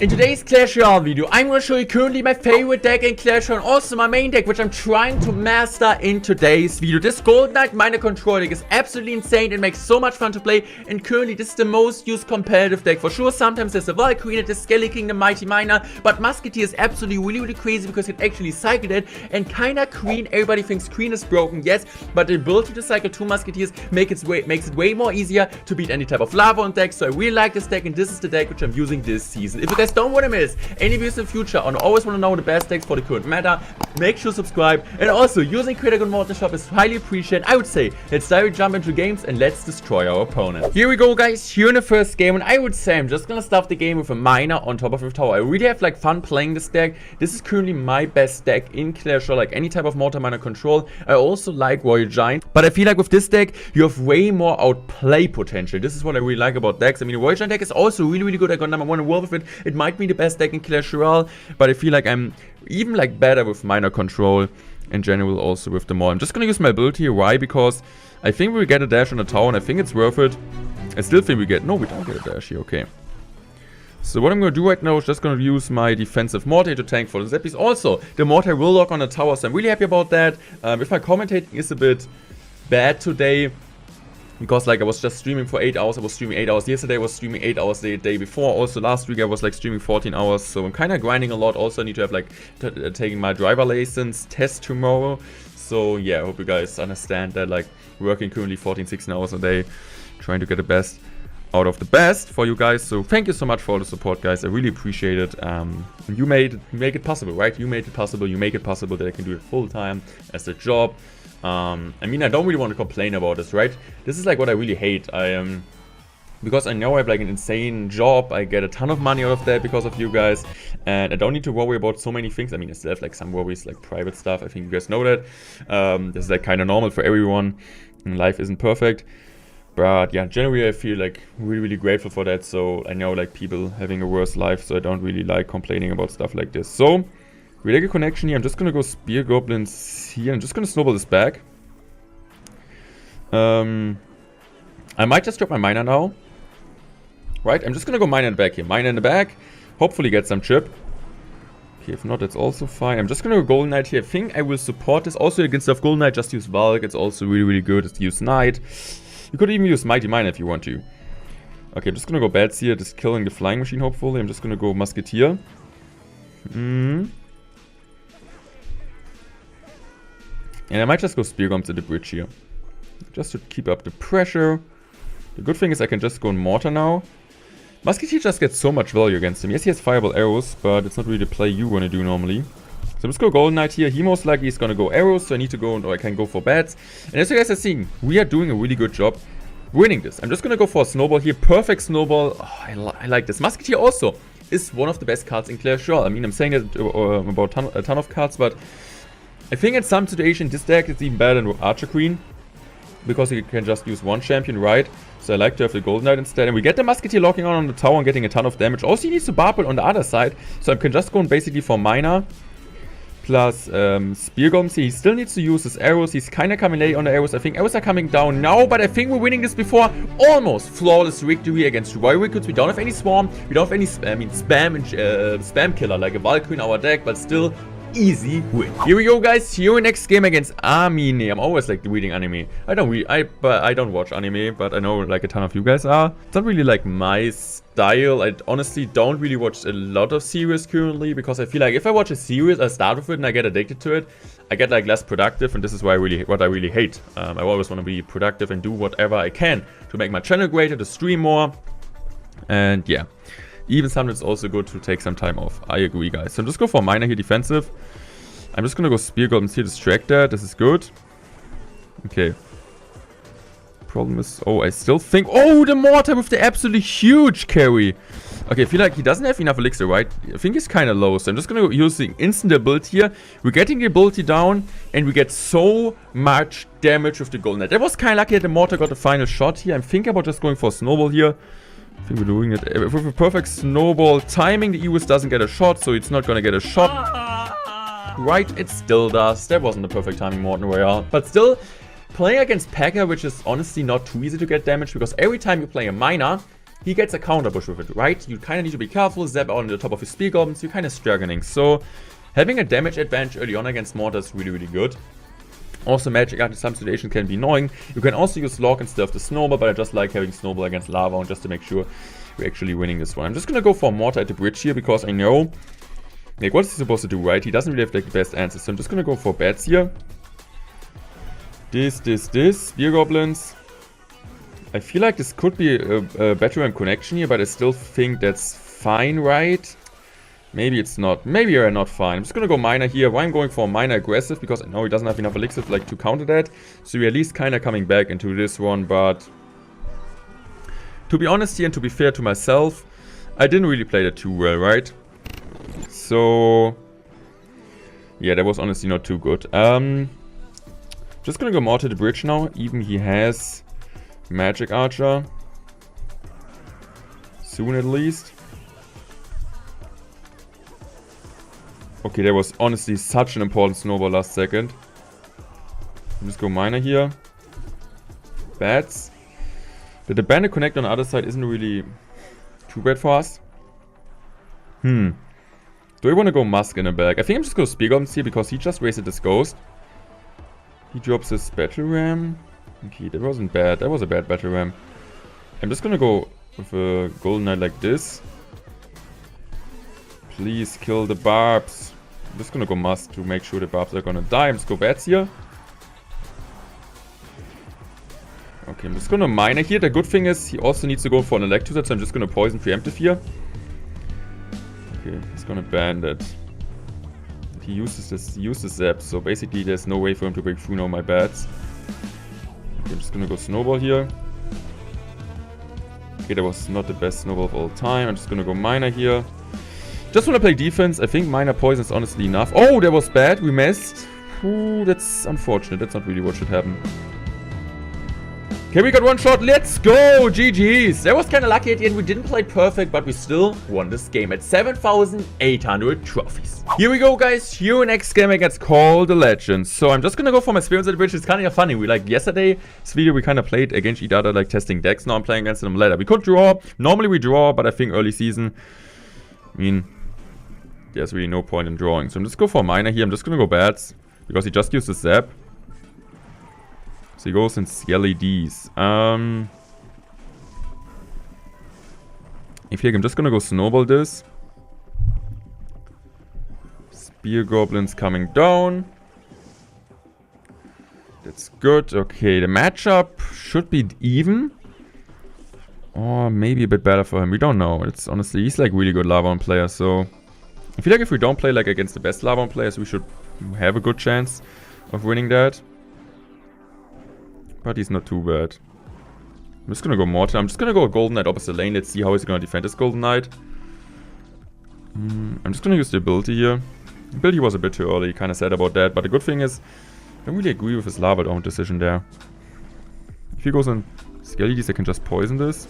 In today's Clash Royale video, I'm going to show you currently my favorite deck in Clash Royale and also my main deck, which I'm trying to master in today's video. This Gold Knight Miner Control deck is absolutely insane. It makes so much fun to play, and currently this is the most used competitive deck for sure. Sometimes there's a Valkyrie, there's Skelly King, the Mighty Miner, but Musketeer is absolutely really crazy because it actually cycled it, and kinda Queen. Everybody thinks Queen is broken, yes, but the ability to cycle 2 Musketeers makes it way more easier to beat any type of lava on deck. So I really like this deck, and this is the deck which I'm using this season. If you guys don't want to miss any videos in the future and always want to know the best decks for the current meta, make sure to subscribe. And also, using Critical Mortar Shop is highly appreciated. I would say let's directly jump into games and let's destroy our opponent. Here we go, guys. Here in the first game, and I would say I'm just gonna start the game with a miner on top of a tower. I really have like fun playing this deck. This is currently my best deck in Clash Royale, like any type of mortar miner control. I also like Royal Giant, but I feel like with this deck you have way more outplay potential. This is what I really like about decks. I mean, the Royal Giant deck is also really good. I got number 1 in world with it. It might be the best deck in Clash Royale, but I feel like I'm even like better with miner control in general, also with the more. I'm just gonna use my ability here. Why? Because I think we get a dash on the tower, and I think it's worth it. I still think we don't get a dash here. Okay. So what I'm going to do right now is just going to use my defensive mortar to tank for the Zeppies. Also, the mortar will lock on the tower, so I'm really happy about that. If my commentating is a bit bad today, because like I was just streaming for 8 hours. I was streaming 8 hours yesterday. I was streaming 8 hours the day before. Also last week I was like streaming 14 hours. So I'm kind of grinding a lot. Also I need to have like taking my driver license test tomorrow. So yeah, I hope you guys understand that, like working currently 14-16 hours a day, trying to get the best out of the best for you guys. So thank you so much for all the support, guys. I really appreciate it. You make it possible, right? You made it possible. You make it possible that I can do it full time as a job. I mean, I don't really want to complain about this, right? This is like what I really hate. Because I know I have like an insane job. I get a ton of money out of that because of you guys, and I don't need to worry about so many things. I mean, I still have like some worries, like private stuff. I think you guys know that. This is like kind of normal for everyone, and life isn't perfect. But yeah, generally I feel like really grateful for that. So I know like people having a worse life, so I don't really like complaining about stuff like this. So we like a connection here. I'm just gonna go Spear Goblins here. I'm just gonna snowball this back. I might just drop my miner now. Right, I'm just gonna go miner in the back here. Miner in the back. Hopefully get some chip. Okay, if not, that's also fine. I'm just gonna go Golden Knight here. I think I will support this. Also against the Golden Knight, just use Valk. It's also really good. It's use Knight. You could even use Mighty Miner if you want to. Okay, I'm just gonna go Bats here, just killing the Flying Machine, hopefully. I'm just gonna go Musketeer. And I might just go Spear Goblins to the bridge here, just to keep up the pressure. The good thing is I can just go in Mortar now. Musketeer just gets so much value against him. Yes, he has Fireball Arrows, but it's not really the play you want to do normally. So I'm just going to go Golden Knight here. He most likely is going to go Arrows, so I need to go, or I can go for Bats. And as you guys are seeing, we are doing a really good job winning this. I'm just going to go for a Snowball here. Perfect Snowball. Oh, I like this. Musketeer also is one of the best cards in Clash Royale. I mean, I'm saying that about a ton of cards, but I think in some situations this deck is even better than Archer Queen, because you can just use one champion, right? So I like to have the Golden Knight instead. And we get the Musketeer locking on the tower and getting a ton of damage. Also, he needs to barbel on the other side, so I can just go basically for Miner plus Spear Goblins. He still needs to use his arrows. He's kind of coming late on the arrows. I think arrows are coming down now, but I think we're winning this before. Almost flawless victory against Royal Recruits. We don't have any Swarm. We don't have any spam killer like a Valkyrie in our deck, but still easy win. Here we go, guys. Here next game against Amine. I'm always like reading anime. I don't watch anime, but I know like a ton of you guys are. It's not really like my style. I honestly don't really watch a lot of series currently, because I feel like if I watch a series, I start with it and I get addicted to it, I get like less productive, and this is why what I really hate. I always want to be productive and do whatever I can to make my channel greater, to stream more, and yeah. Even sometimes it's also good to take some time off. I agree, guys. So just go for Miner here, defensive. I'm just gonna go Spear Goblins here, distract that. This is good. Okay. Problem is... Oh, I still think... Oh, the Mortar with the absolutely huge carry. Okay, I feel like he doesn't have enough elixir, right? I think he's kind of low. So I'm just gonna use the instant ability here. We're getting the ability down, and we get so much damage with the Golden Knight. That was kind of lucky that the Mortar got the final shot here. I'm thinking about just going for a Snowball here. I think we're doing it with a perfect Snowball timing. The Ewis doesn't get a shot, so it's not gonna get a shot. Right, it still does. That wasn't the perfect timing, mortenroyale. But still, playing against Packer, which is honestly not too easy to get damage, because every time you play a miner, he gets a counter push with it, right? You kind of need to be careful, zap out on the top of his spear goblins, you're kind of struggling. So having a damage advantage early on against mortar is really, really good. Also, magic art in some situations can be annoying. You can also use lock instead of the snowball, but I just like having snowball against lava on just to make sure we're actually winning this one. I'm just gonna go for mortar at the bridge here because I know, like, what is he supposed to do, right? He doesn't really have like the best answers, so I'm just gonna go for bats here. This, spear goblins. I feel like this could be a battle ram connection here, but I still think that's fine, right? Maybe it's not. Maybe you're not fine. I'm just gonna go miner here. Why I'm going for miner aggressive? Because I know he doesn't have enough elixir like to counter that. So we're at least kind of coming back into this one. But to be honest here and to be fair to myself, I didn't really play that too well, right? So yeah, that was honestly not too good. Just gonna go more to the bridge now. Even he has magic archer. Soon at least. Okay, that was honestly such an important snowball last second. Just go miner here. Bats. The bandit connect on the other side isn't really too bad for us. Do we want to go Musk in the back? I think I'm just going to spear goblins here because he just wasted this ghost. He drops his battle ram. Okay, that wasn't bad. That was a bad battle ram. I'm just going to go with a golden knight like this. Please kill the barbs. I'm just gonna go Musk to make sure the barbs are gonna die. I'm just go bats here. Okay, I'm just gonna miner here. The good thing is he also needs to go for an electroset, so I'm just gonna poison preemptive here. Okay, he's gonna bandit. He uses zap, so basically there's no way for him to break through now my bats. Okay, I'm just gonna go snowball here. Okay, that was not the best snowball of all time. I'm just gonna go miner here. Just want to play defense. I think minor poison is honestly enough. Oh, that was bad. We missed. Ooh, that's unfortunate. That's not really what should happen. Okay, we got one shot. Let's go. GG's. That was kind of lucky at the end. We didn't play perfect, but we still won this game at 7,800 trophies. Here we go, guys. Your next game against Call the Legends. So I'm just going to go for my experience at the bridge. It's kind of funny. We like yesterday's video, we kind of played against each other, like testing decks. Now I'm playing against them later. We could draw. Normally we draw, but I think early season, I mean, there's really no point in drawing. So I'm just go for a miner here. I'm just gonna go bats because he just used the zap. So he goes in LEDs. If you like, I'm just gonna go snowball this. Spear goblins coming down. That's good. Okay, the matchup should be even. Or maybe a bit better for him. We don't know. It's honestly, he's like really good Lavon player, so I feel like if we don't play like against the best Lavon players, we should have a good chance of winning that. But he's not too bad. I'm just gonna go Mortar. I'm just gonna go Golden Knight opposite lane. Let's see how he's gonna defend this Golden Knight. I'm just gonna use the ability here. The ability was a bit too early, kinda sad about that. But the good thing is, I don't really agree with his Lava Dome decision there. If he goes in Skellies, I can just poison this.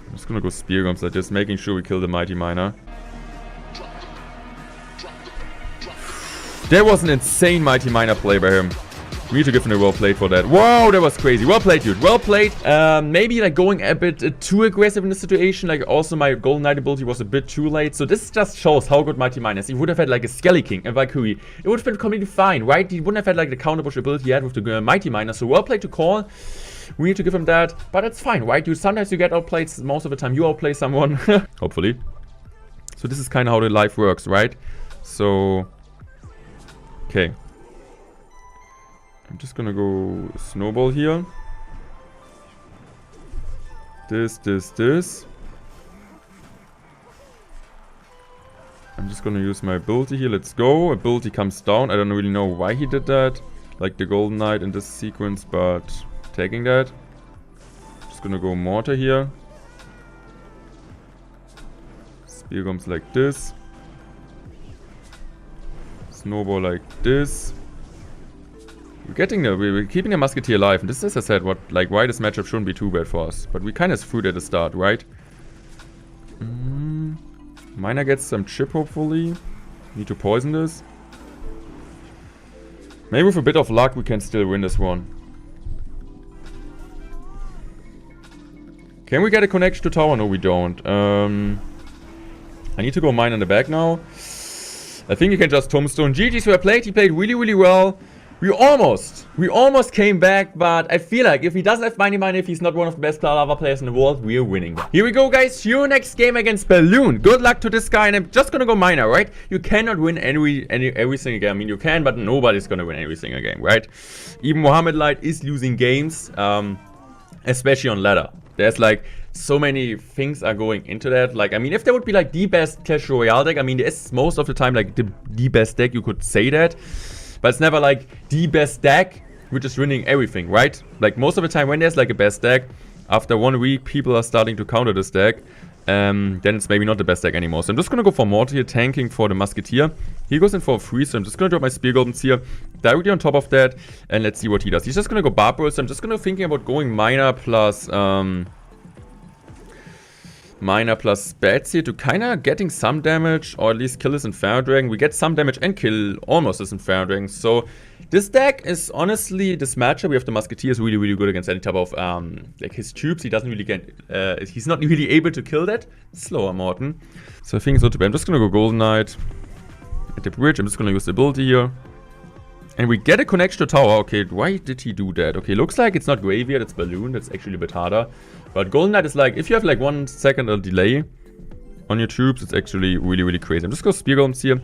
I'm just gonna go Spear Gums, like just making sure we kill the Mighty Miner. There was an insane Mighty Miner play by him. We need to give him a well played for that. Wow, that was crazy. Well played, dude. Well played. Maybe like going a bit too aggressive in this situation. Like also my Golden Knight ability was a bit too late. So this just shows how good Mighty Miner is. He would have had like a Skelly King and Valkyrie. It would have been completely fine, right? He wouldn't have had like the counter push ability he had with the Mighty Miner. So well played to call. We need to give him that. But it's fine, right? Dude, sometimes you get outplayed. Most of the time you outplay someone. Hopefully. So this is kind of how the life works, right? So... okay. I'm just gonna go snowball here. This. I'm just gonna use my ability here. Let's go. Ability comes down. I don't really know why he did that. Like the Golden Knight in this sequence, but taking that. Just gonna go Mortar here. Spear comes like this. Snowball like this. We're keeping the Musketeer alive, and this is, as I said, why this matchup shouldn't be too bad for us. But we kind of screwed at the start, right? Miner gets some chip, hopefully. Need to poison this. Maybe with a bit of luck, we can still win this one. Can we get a connection to tower? No, we don't. I need to go mine in the back now. I think you can just tombstone. GG's were played. He played really, really well. We almost came back, but I feel like if he doesn't have money, if he's not one of the best lava players in the world, we're winning. Here we go, guys. Your next game against Balloon. Good luck to this guy, and I'm just gonna go miner, right? You cannot win every single game. I mean, you can, but nobody's gonna win every single game, right? Even Mohammed Light is losing games, especially on ladder. There's like so many things are going into that. Like, I mean, if there would be like the best Clash Royale deck, I mean, there's most of the time like the best deck, you could say that. But it's never like the best deck, which is winning everything, right? Like most of the time when there's like a best deck, after 1 week, people are starting to counter this deck. Then it's maybe not the best deck anymore. So I'm just going to go for Mortar here, tanking for the Musketeer. He goes in for a freeze, so I'm just going to drop my Spear Golems here, directly on top of that. And let's see what he does. He's just going to go Barbaro, so I'm just going to thinking about going Miner plus Bats here to kind of getting some damage, or at least kill this Inferno Dragon. We get some damage and kill almost this Inferno Dragon. So this deck is honestly, this matchup, we have the Musketeer is really, really good against any type of, like his troops. He doesn't really get, he's not really able to kill that. Slower Morten. So I think it's not too bad. I'm just going to go Golden Knight at the bridge. I'm just going to use the ability here. And we get a connection to tower. Okay, why did he do that? Okay, looks like it's not Graveyard, it's Balloon. That's actually a bit harder. But Golden Knight is like, if you have like 1 second of delay on your troops, it's actually really, really crazy. I'm just going to Spear Golems here.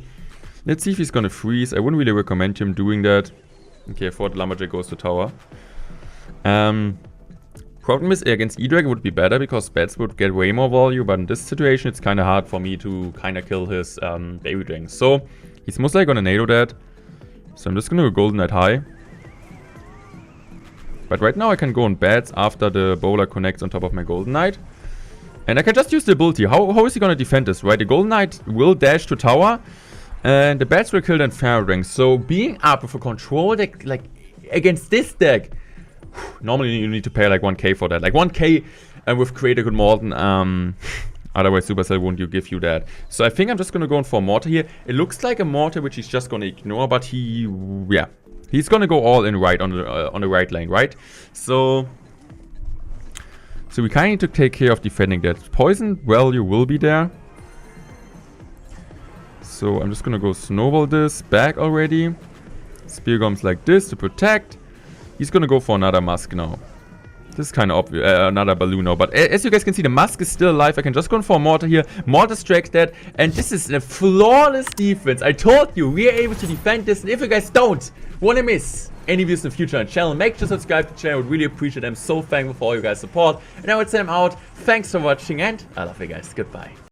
Let's see if he's going to freeze. I wouldn't really recommend him doing that. Okay, I thought Lumberjack goes to tower. Problem is, against E-Dragon would be better because Bats would get way more value. But in this situation, it's kind of hard for me to kind of kill his Baby Dragon. So, he's most likely going to NATO that. So I'm just going to go Golden Knight high. But right now I can go on Bats after the Bowler connects on top of my Golden Knight. And I can just use the ability. How is he going to defend this, right? The Golden Knight will dash to tower. And the Bats will kill the Inferno Dragon. So being up with a control deck, like against this deck, normally you need to pay like 1k for that. Like 1k with Create a Good Morten. Otherwise Supercell won't give you that. So I think I'm just going to go in for a Mortar here. It looks like a Mortar which he's just going to ignore. But yeah. He's going to go all in right on the right lane, right? So we kind of need to take care of defending that. Poison value will be there. So I'm just going to go snowball this back already. Spear Golems like this to protect. He's going to go for another Musk now. This is kind of obvious, another Balloon now. But as you guys can see, the Musk is still alive. I can just go for a Mortar here. Mortar strikes that. And this is a flawless defense. I told you, we are able to defend this. And if you guys don't want to miss any videos in the future on the channel, make sure to subscribe to the channel. I would really appreciate it. I'm so thankful for all you guys' support. And I would say I'm out. Thanks for watching and I love you guys. Goodbye.